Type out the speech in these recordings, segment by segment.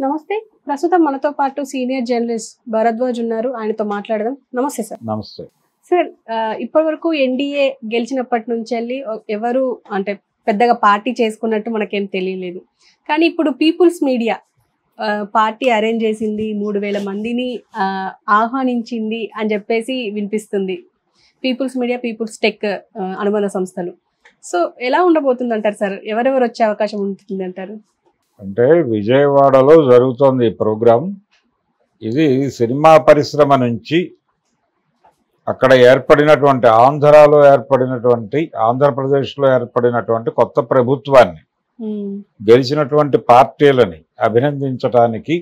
నమస్తే. ప్రస్తుతం మనతో పాటు సీనియర్ జర్నలిస్ట్ భరద్వాజ్ ఉన్నారు. ఆయనతో మాట్లాడదాం. నమస్తే సార్. నమస్తే సార్, ఇప్పటి వరకు ఎన్డీఏ గెలిచినప్పటి నుంచి ఎవరు అంటే పెద్దగా పార్టీ చేసుకున్నట్టు మనకేం తెలియలేదు. కానీ ఇప్పుడు పీపుల్స్ మీడియా పార్టీ అరేంజ్ చేసింది, 3000 మందిని ఆహ్వానించింది అని చెప్పేసి వినిపిస్తుంది. పీపుల్స్ మీడియా, పీపుల్స్ టెక్ అనుబంధ సంస్థలు. సో ఎలా ఉండబోతుంది అంటారు సార్? ఎవరెవరు వచ్చే అవకాశం ఉంటుంది అంటారు? అంటే విజయవాడలో జరుగుతోంది ఈ ప్రోగ్రాం. ఇది సినిమా పరిశ్రమ నుంచి అక్కడ ఏర్పడినటువంటి ఆంధ్రప్రదేశ్లో ఏర్పడినటువంటి కొత్త ప్రభుత్వాన్ని, గెలిచినటువంటి పార్టీలని అభినందించడానికి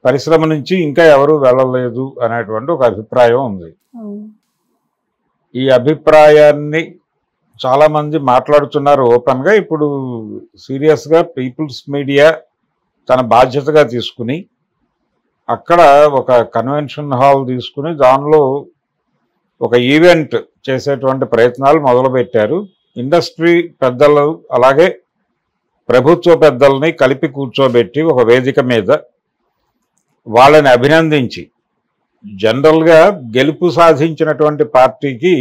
పరిశ్రమ నుంచి ఇంకా ఎవరు వెళ్ళలేదు అనేటువంటి ఒక అభిప్రాయం ఉంది. ఈ అభిప్రాయాన్ని చాలా మంది మాట్లాడుతున్నారు ఓపెన్గా. ఇప్పుడు సీరియస్గా పీపుల్స్ మీడియా తన బాధ్యతగా తీసుకుని అక్కడ ఒక కన్వెన్షన్ హాల్ తీసుకుని దానిలో ఒక ఈవెంట్ చేసేటువంటి ప్రయత్నాలు మొదలుపెట్టారు. ఇండస్ట్రీ పెద్దలు అలాగే ప్రభుత్వ పెద్దల్ని కలిపి కూర్చోబెట్టి ఒక వేదిక మీద వాళ్ళని అభినందించి, జనరల్గా గెలుపు సాధించినటువంటి పార్టీకి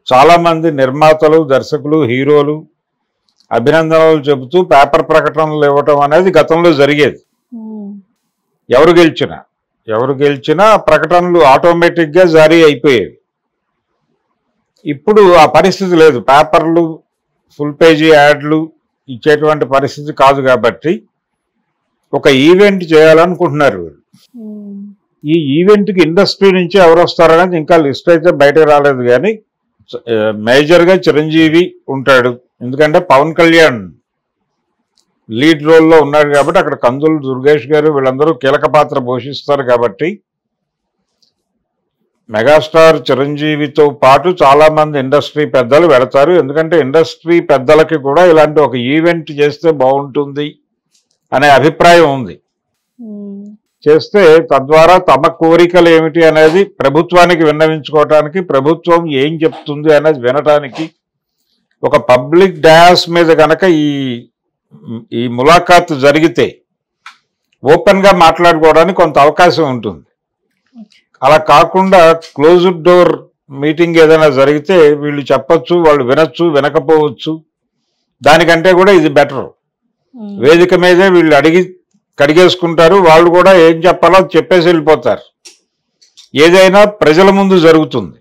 చాలామంది నిర్మాతలు, దర్శకులు, హీరోలు అభినందనలు చెబుతూ పేపర్ ప్రకటనలు ఇవ్వటం అనేది గతంలో జరిగేది. ఎవరు గెలిచినా ప్రకటనలు ఆటోమేటిక్గా జారీ అయిపోయేవి. ఇప్పుడు ఆ పరిస్థితి లేదు. పేపర్లు, ఫుల్ పేజీ యాడ్లు ఇచ్చేటువంటి పరిస్థితి కాదు. కాబట్టి ఒక ఈవెంట్ చేయాలనుకుంటున్నారు వీళ్ళు. ఈ ఈవెంట్కి ఇండస్ట్రీ నుంచి ఎవరు వస్తారనేది ఇంకా లిస్ట్ అయితే బయటకు రాలేదు. కానీ మేజర్గా చిరంజీవి ఉంటాడు. ఎందుకంటే పవన్ కళ్యాణ్ లీడ్ రోల్లో ఉన్నాడు కాబట్టి అక్కడ కందులు దుర్గేష్ గారు వీళ్ళందరూ కీలక పాత్ర పోషిస్తారు. కాబట్టి మెగాస్టార్ చిరంజీవితో పాటు చాలామంది ఇండస్ట్రీ పెద్దలు వెళతారు. ఎందుకంటే ఇండస్ట్రీ పెద్దలకి కూడా ఇలాంటి ఒక ఈవెంట్ చేస్తే బాగుంటుంది అనే అభిప్రాయం ఉంది. చేస్తే తద్వారా తమ కోరికలు ఏమిటి అనేది ప్రభుత్వానికి విన్నవించుకోవటానికి, ప్రభుత్వం ఏం చెప్తుంది అనేది వినటానికి ఒక పబ్లిక్ డయాస్ మీద కనుక ఈ ములాఖాత్ జరిగితే ఓపెన్గా మాట్లాడుకోవడానికి కొంత అవకాశం ఉంటుంది. అలా కాకుండా క్లోజ్డ్ డోర్ మీటింగ్ ఏదైనా జరిగితే వీళ్ళు చెప్పచ్చు, వాళ్ళు వినొచ్చు, వినకపోవచ్చు. దానికంటే కూడా ఇది బెటర్. వేదిక మీదే వీళ్ళు అడిగి కడిగేసుకుంటారు. వాళ్ళు కూడా ఏం చెప్పాలో చెప్పేసి వెళ్ళిపోతారు. ఏదైనా ప్రజల ముందు జరుగుతుంది.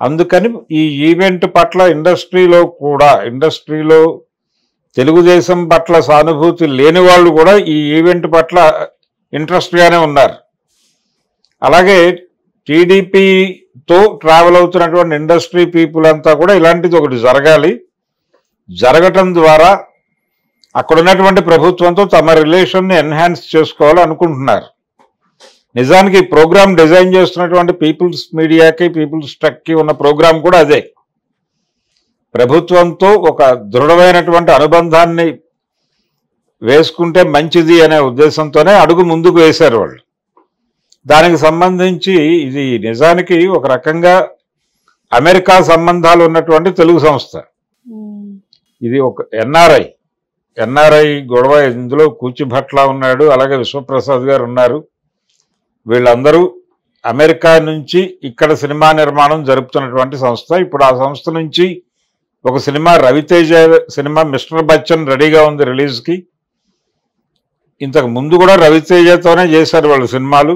అందుకని ఈ ఈవెంట్ పట్ల ఇండస్ట్రీలో తెలుగుదేశం పట్ల సానుభూతి లేని వాళ్ళు కూడా ఈ ఈవెంట్ పట్ల ఇంట్రెస్ట్గానే ఉన్నారు. అలాగే టీడీపీతో ట్రావెల్ అవుతున్నటువంటి ఇండస్ట్రీ పీపుల్ అంతా కూడా ఇలాంటిది ఒకటి జరగటం ద్వారా అక్కడ ఉన్నటువంటి ప్రభుత్వంతో తమ రిలేషన్ని ఎన్హాన్స్ చేసుకోవాలని అనుకుంటున్నారు. నిజానికి ఈ ప్రోగ్రామ్ డిజైన్ చేస్తున్నటువంటి పీపుల్స్ మీడియాకి, పీపుల్స్ టెక్కి ఉన్న ప్రోగ్రాం కూడా అదే. ప్రభుత్వంతో ఒక దృఢమైనటువంటి అనుబంధాన్ని వేసుకుంటే మంచిది అనే ఉద్దేశంతోనే అడుగు ముందుకు వేశారు వాళ్ళు. దానికి సంబంధించి ఇది నిజానికి ఒక రకంగా అమెరికా సంబంధాలు ఉన్నటువంటి తెలుగు సంస్థ. ఇది ఒక ఎన్ఆర్ఐ గొడవ. ఇందులో కూచిభట్ల ఉన్నాడు, అలాగే విశ్వప్రసాద్ గారు ఉన్నారు. వీళ్ళందరూ అమెరికా నుంచి ఇక్కడ సినిమా నిర్మాణం జరుపుతున్నటువంటి సంస్థ. ఇప్పుడు ఆ సంస్థ నుంచి ఒక cinema, Raviteja cinema mister Bachchan రెడీగా ఉంది రిలీజ్కి. ఇంతకు ముందు కూడా రవితేజతోనే చేశారు వాళ్ళు సినిమాలు.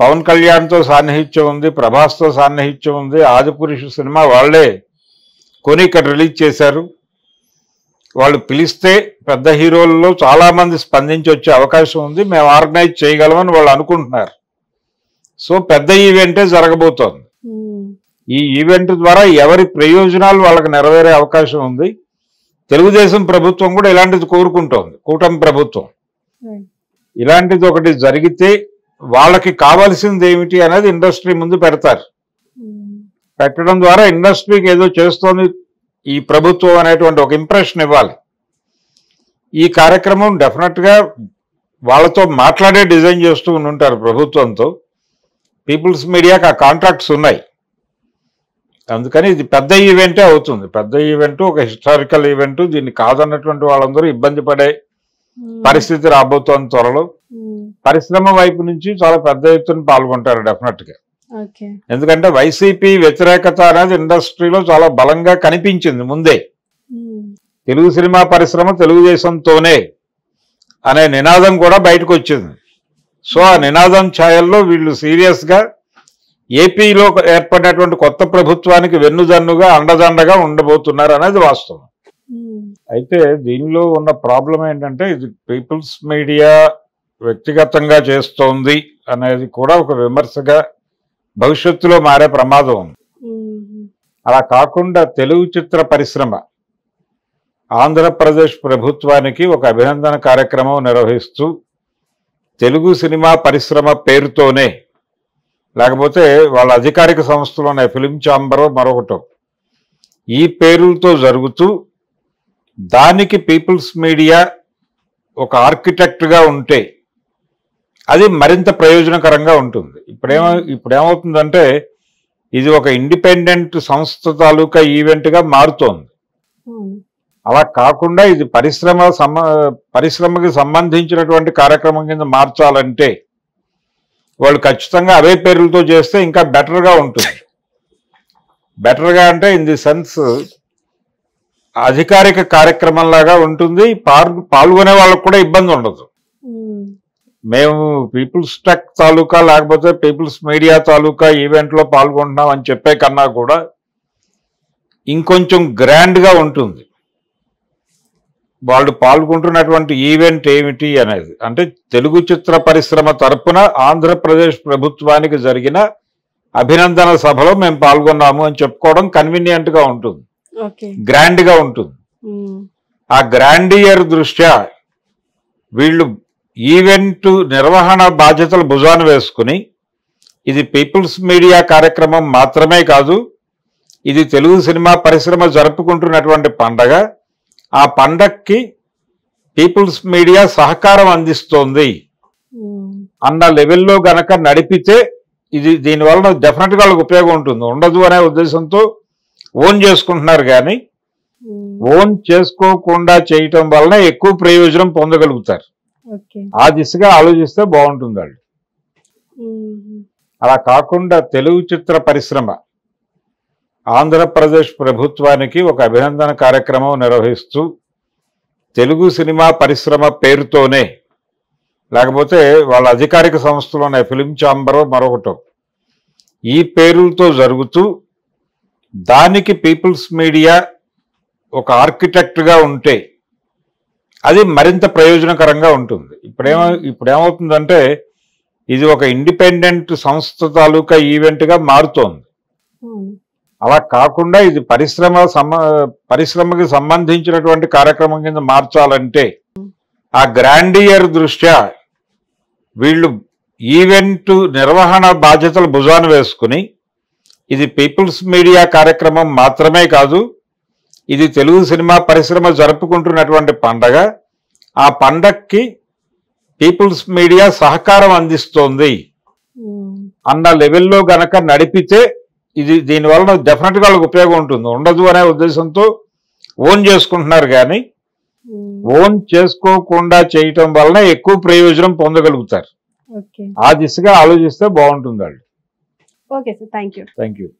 పవన్ కళ్యాణ్తో సాన్నిహిత్యం ఉంది, ప్రభాస్తో సాన్నిహిత్యం ఉంది. ఆదిపురుషు సినిమా వాళ్లే కొని ఇక్కడ రిలీజ్ చేశారు. వాళ్ళు పిలిస్తే పెద్ద హీరోల్లో చాలామంది స్పందించి వచ్చే అవకాశం ఉంది. మేము ఆర్గనైజ్ చేయగలమని వాళ్ళు అనుకుంటున్నారు. సో పెద్ద ఈవెంటే జరగబోతోంది. ఈ ఈవెంట్ ద్వారా ఎవరి ప్రయోజనాలు వాళ్ళకి నెరవేరే అవకాశం ఉంది. తెలుగుదేశం ప్రభుత్వం కూడా ఇలాంటిది కోరుకుంటోంది. కూటమి ప్రభుత్వం ఇలాంటిది ఒకటి జరిగితే వాళ్ళకి కావాల్సింది ఏమిటి అనేది ఇండస్ట్రీ ముందు పెడతారు. పెట్టడం ద్వారా ఇండస్ట్రీకి ఏదో చేస్తోంది ఈ ప్రభుత్వం అనేటువంటి ఒక ఇంప్రెషన్ ఇవ్వాలి. ఈ కార్యక్రమం డెఫినెట్గా వాళ్ళతో మాట్లాడే డిజైన్ చేస్తూ ఉంటారు ప్రభుత్వంతో. పీపుల్స్ మీడియాకి ఆ కాంట్రాక్ట్స్ ఉన్నాయి. అందుకని ఇది పెద్ద ఈవెంటే అవుతుంది. పెద్ద ఈవెంట్, ఒక హిస్టారికల్ ఈవెంట్. దీన్ని కాదన్నటువంటి వాళ్ళందరూ ఇబ్బంది పడే పరిస్థితి రాబోతోంది త్వరలో. పరిశ్రమ వైపు నుంచి చాలా పెద్ద ఎత్తున పాల్గొంటారు డెఫినెట్ గా. ఎందుకంటే వైసీపీ వ్యతిరేకత అనేది ఇండస్ట్రీలో చాలా బలంగా కనిపించింది ముందే. తెలుగు సినిమా పరిశ్రమ తెలుగుదేశంతోనే అనే నినాదం కూడా బయటకు వచ్చింది. సో ఆ నినాదం ఛాయల్లో వీళ్ళు సీరియస్ గా ఏపీలో ఏర్పడినటువంటి కొత్త ప్రభుత్వానికి వెన్నుదన్నుగా అండదండగా ఉండబోతున్నారు అనేది వాస్తవం. అయితే దీనిలో ఉన్న ప్రాబ్లం ఏంటంటే ఇది పీపుల్స్ మీడియా వ్యక్తిగతంగా చేస్తోంది అనేది కూడా ఒక విమర్శగా భవిష్యత్తులో మారే ప్రమాదం ఉంది. అలా కాకుండా తెలుగు చిత్ర పరిశ్రమ ఆంధ్రప్రదేశ్ ప్రభుత్వానికి ఒక అభినందన కార్యక్రమం నిర్వహిస్తూ తెలుగు సినిమా పరిశ్రమ పేరుతోనే, లేకపోతే వాళ్ళ అధికారిక సంస్థలు ఉన్నాయి, ఫిలిం ఛాంబర్ మరొకటో, ఈ పేరులతో జరుగుతూ దానికి పీపుల్స్ మీడియా ఒక ఆర్కిటెక్ట్గా ఉంటే అది మరింత ప్రయోజనకరంగా ఉంటుంది. ఇప్పుడేమవుతుందంటే ఇది ఒక ఇండిపెండెంట్ సంస్థ తాలూకా ఈవెంట్గా మారుతోంది. అలా కాకుండా ఇది పరిశ్రమకి సంబంధించినటువంటి కార్యక్రమం కింద మార్చాలంటే వాళ్ళు ఖచ్చితంగా అవే పేర్లతో చేస్తే ఇంకా బెటర్గా ఉంటుంది. బెటర్గా అంటే ఇన్ ది సెన్స్ అధికారిక కార్యక్రమం లాగా ఉంటుంది, పాల్గొనే వాళ్ళకు కూడా ఇబ్బంది ఉండదు. మేము పీపుల్స్ టెక్ తాలూకా లేకపోతే పీపుల్స్ మీడియా తాలూకా ఈవెంట్లో పాల్గొంటున్నాం అని చెప్పే కన్నా కూడా ఇంకొంచెం గ్రాండ్గా ఉంటుంది వాళ్ళు పాల్గొంటున్నటువంటి ఈవెంట్ ఏమిటి అనేది. అంటే తెలుగు చిత్ర పరిశ్రమ తరపున ఆంధ్రప్రదేశ్ ప్రభుత్వానికి జరిగిన అభినందన సభలో మేము పాల్గొన్నాము అని చెప్పుకోవడం కన్వీనియంట్ గా ఉంటుంది, గ్రాండ్ గా ఉంటుంది. ఆ గ్రాండియర్ దృష్ట్యా వీళ్ళు ఈవెంట్ నిర్వహణ బాధ్యతలు భుజాన వేసుకుని ఇది పీపుల్స్ మీడియా కార్యక్రమం మాత్రమే కాదు, ఇది తెలుగు సినిమా పరిశ్రమ జరుపుకుంటున్నటువంటి పండగ, ఆ పండక్కి పీపుల్స్ మీడియా సహకారం అందిస్తోంది అన్న లెవెల్లో గనక నడిపితే ఇది దీనివల్ల డెఫినెట్గా వాళ్ళకి ఉపయోగం ఉంటుంది. ఉండదు అనే ఉద్దేశంతో ఓన్ చేసుకుంటున్నారు, కానీ ఓన్ చేసుకోకుండా చేయటం వలన ఎక్కువ ప్రయోజనం పొందగలుగుతారు. ఆ దిశగా ఆలోచిస్తే బాగుంటుంది వాళ్ళు. అలా కాకుండా తెలుగు చిత్ర పరిశ్రమ ఆంధ్రప్రదేశ్ ప్రభుత్వానికి ఒక అభినందన కార్యక్రమం నిర్వహిస్తూ తెలుగు సినిమా పరిశ్రమ పేరుతోనే, లేకపోతే వాళ్ళ అధికారిక సంస్థలు ఉన్నాయి, ఫిలిం ఛాంబర్ మరొకటో, ఈ పేరులతో జరుగుతూ దానికి పీపుల్స్ మీడియా ఒక ఆర్కిటెక్ట్గా ఉంటే అది మరింత ప్రయోజనకరంగా ఉంటుంది. ఇప్పుడేమవుతుందంటే ఇది ఒక ఇండిపెండెంట్ సంస్థ తాలూకా ఈవెంట్గా మారుతోంది. అలా కాకుండా ఇది పరిశ్రమకి సంబంధించినటువంటి కార్యక్రమం కింద మార్చాలంటే ఆ గ్రాండియర్ దృష్ట్యా వీళ్ళు ఈవెంట్ నిర్వహణ బాధ్యతలు భుజాన వేసుకుని ఇది పీపుల్స్ మీడియా కార్యక్రమం మాత్రమే కాదు, ఇది తెలుగు సినిమా పరిశ్రమ జరుపుకుంటున్నటువంటి పండగ, ఆ పండక్కి పీపుల్స్ మీడియా సహకారం అందిస్తోంది అన్న లెవెల్లో గనక నడిపితే ఇది దీనివల్ల డెఫినెట్గా వాళ్ళకి ఉపయోగం ఉంటుంది. ఉండదు అనే ఉద్దేశంతో ఓన్ చేసుకుంటున్నారు, కానీ ఓన్ చేసుకోకుండా చేయటం వలన ఎక్కువ ప్రయోజనం పొందగలుగుతారు. ఆ దిశగా ఆలోచిస్తే బాగుంటుంది వాళ్ళు. Okay sir, thank you.